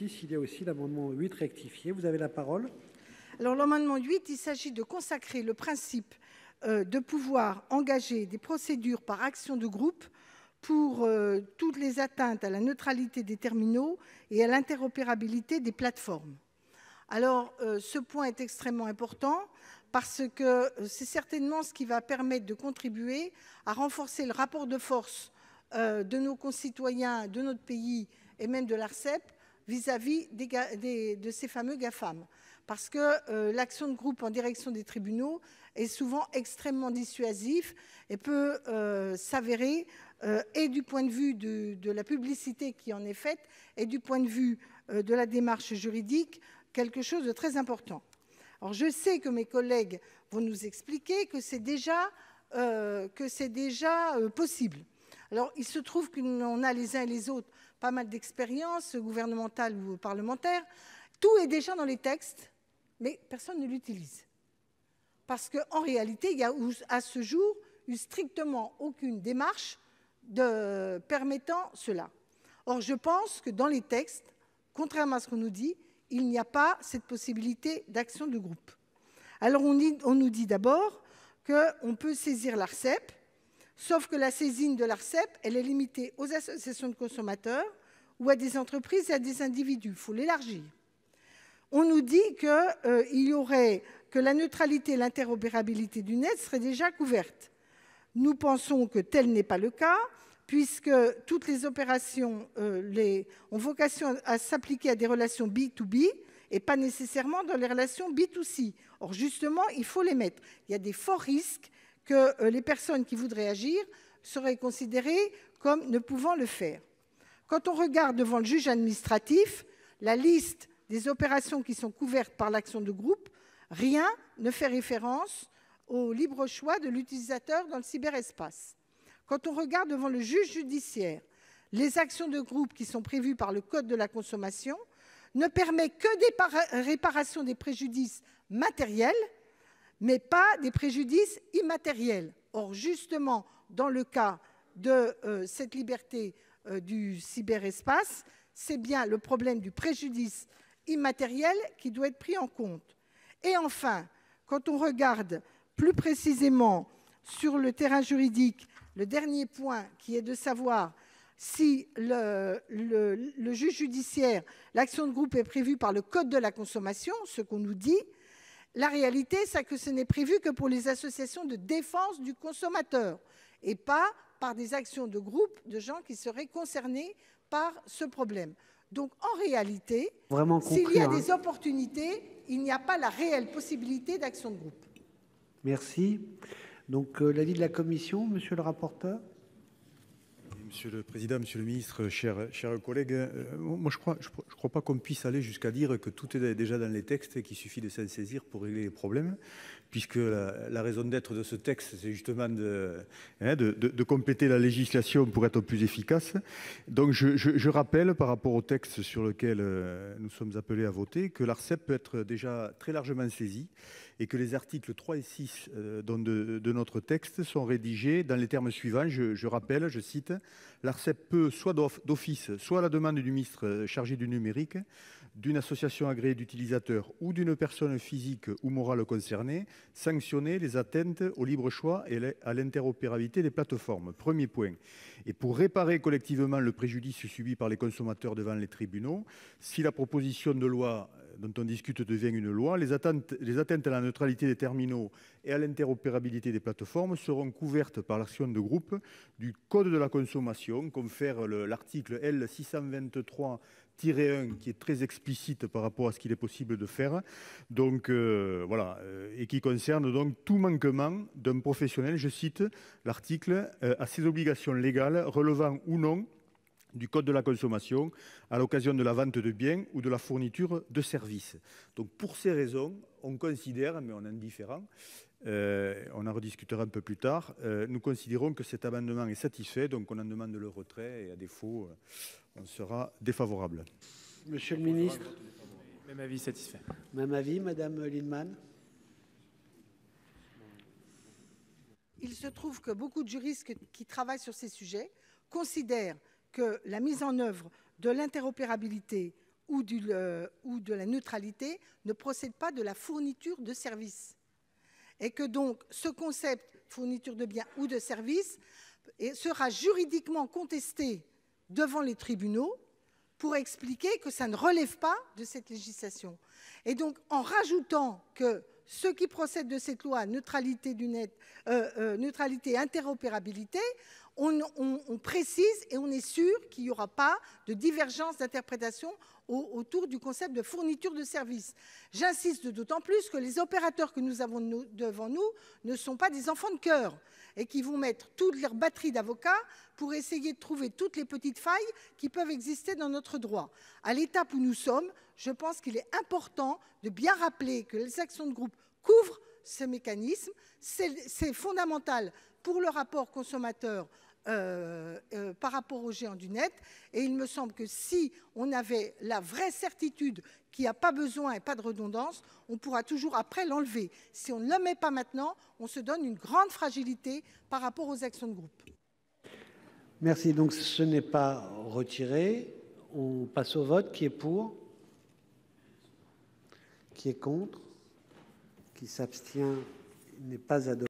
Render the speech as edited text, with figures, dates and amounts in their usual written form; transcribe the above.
6, il y a aussi l'amendement 8 rectifié. Vous avez la parole. Alors, l'amendement 8, il s'agit de consacrer le principe de pouvoir engager des procédures par action de groupe pour toutes les atteintes à la neutralité des terminaux et à l'interopérabilité des plateformes. Alors, ce point est extrêmement important parce que c'est certainement ce qui va permettre de contribuer à renforcer le rapport de force de nos concitoyens, de notre pays et même de l'Arcep vis-à-vis de ces fameux GAFAM. Parce que l'action de groupe en direction des tribunaux est souvent extrêmement dissuasif et peut s'avérer, et du point de vue de la publicité qui en est faite, et du point de vue de la démarche juridique, quelque chose de très important. Alors, je sais que mes collègues vont nous expliquer que c'est déjà possible. Alors, il se trouve qu'on a les uns et les autres pas mal d'expériences gouvernementales ou parlementaires. Tout est déjà dans les textes, mais personne ne l'utilise. Parce qu'en réalité, il y a à ce jour eu strictement aucune démarche permettant cela. Or, je pense que dans les textes, contrairement à ce qu'on nous dit, il n'y a pas cette possibilité d'action de groupe. Alors, on nous dit d'abord qu'on peut saisir l'Arcep, sauf que la saisine de l'Arcep, elle est limitée aux associations de consommateurs ou à des entreprises et à des individus. Il faut l'élargir. On nous dit que la neutralité et l'interopérabilité du net seraient déjà couvertes. Nous pensons que tel n'est pas le cas, puisque toutes les opérations ont vocation à s'appliquer à des relations B2B et pas nécessairement dans les relations B2C. Or, justement, il faut les mettre. Il y a des forts risques que les personnes qui voudraient agir seraient considérées comme ne pouvant le faire. Quand on regarde devant le juge administratif, la liste des opérations qui sont couvertes par l'action de groupe, rien ne fait référence au libre choix de l'utilisateur dans le cyberespace. Quand on regarde devant le juge judiciaire, les actions de groupe qui sont prévues par le Code de la consommation ne permettent que des réparations des préjudices matériels, mais pas des préjudices immatériels. Or, justement, dans le cas de cette liberté du cyberespace, c'est bien le problème du préjudice immatériel qui doit être pris en compte. Et enfin, quand on regarde plus précisément sur le terrain juridique, le dernier point qui est de savoir si le juge judiciaire, l'action de groupe est prévue par le Code de la consommation, ce qu'on nous dit, la réalité, c'est que ce n'est prévu que pour les associations de défense du consommateur et pas par des actions de groupe de gens qui seraient concernés par ce problème. Donc, en réalité, s'il y a des opportunités, il n'y a pas la réelle possibilité d'action de groupe. Merci. Donc, l'avis de la commission, monsieur le rapporteur. Monsieur le Président, Monsieur le Ministre, chers collègues, moi je crois pas qu'on puisse aller jusqu'à dire que tout est déjà dans les textes et qu'il suffit de s'en saisir pour régler les problèmes, puisque la raison d'être de ce texte, c'est justement de compléter la législation pour être plus efficace. Donc je rappelle, par rapport au texte sur lequel nous sommes appelés à voter, que l'Arcep peut être déjà très largement saisie et que les articles 3 et 6 de notre texte sont rédigés dans les termes suivants. Je rappelle, je cite, « L'Arcep peut, soit d'office, soit à la demande du ministre chargé du numérique, d'une association agréée d'utilisateurs ou d'une personne physique ou morale concernée, sanctionner les atteintes au libre choix et à l'interopérabilité des plateformes. » Premier point. Et pour réparer collectivement le préjudice subi par les consommateurs devant les tribunaux, si la proposition de loi dont on discute devient une loi, les atteintes à la neutralité des terminaux et à l'interopérabilité des plateformes seront couvertes par l'action de groupe du Code de la consommation, confère l'article L623-1 qui est très explicite par rapport à ce qu'il est possible de faire. Donc voilà, et qui concerne donc tout manquement d'un professionnel, je cite l'article, à ses obligations légales relevant ou non du Code de la consommation à l'occasion de la vente de biens ou de la fourniture de services. Donc pour ces raisons, on considère, mais on est indifférent, on en rediscutera un peu plus tard, nous considérons que cet amendement est satisfait, donc on en demande le retrait et à défaut, on sera défavorable. Monsieur le ministre. Même avis, satisfait. Même avis, Madame Lienemann. Il se trouve que beaucoup de juristes qui travaillent sur ces sujets considèrent que la mise en œuvre de l'interopérabilité ou de la neutralité ne procède pas de la fourniture de services. Et que donc ce concept fourniture de biens ou de services sera juridiquement contesté devant les tribunaux pour expliquer que ça ne relève pas de cette législation. Et donc en rajoutant que ceux qui procèdent de cette loi neutralité du net, neutralité et interopérabilité, on précise et on est sûr qu'il n'y aura pas de divergence d'interprétation autour du concept de fourniture de services. J'insiste d'autant plus que les opérateurs que nous avons devant nous ne sont pas des enfants de cœur et qui vont mettre toute leur batterie d'avocats pour essayer de trouver toutes les petites failles qui peuvent exister dans notre droit. À l'étape où nous sommes, je pense qu'il est important de bien rappeler que les actions de groupe couvrent ce mécanisme. C'est fondamental pour le rapport consommateur par rapport aux géants du net. Et il me semble que si on avait la vraie certitude qu'il n'y a pas besoin et pas de redondance, on pourra toujours après l'enlever. Si on ne le met pas maintenant, on se donne une grande fragilité par rapport aux actions de groupe. Merci. Donc ce n'est pas retiré. On passe au vote. Qui est pour? Qui est contre? Qui s'abstient? Il n'est pas adopté.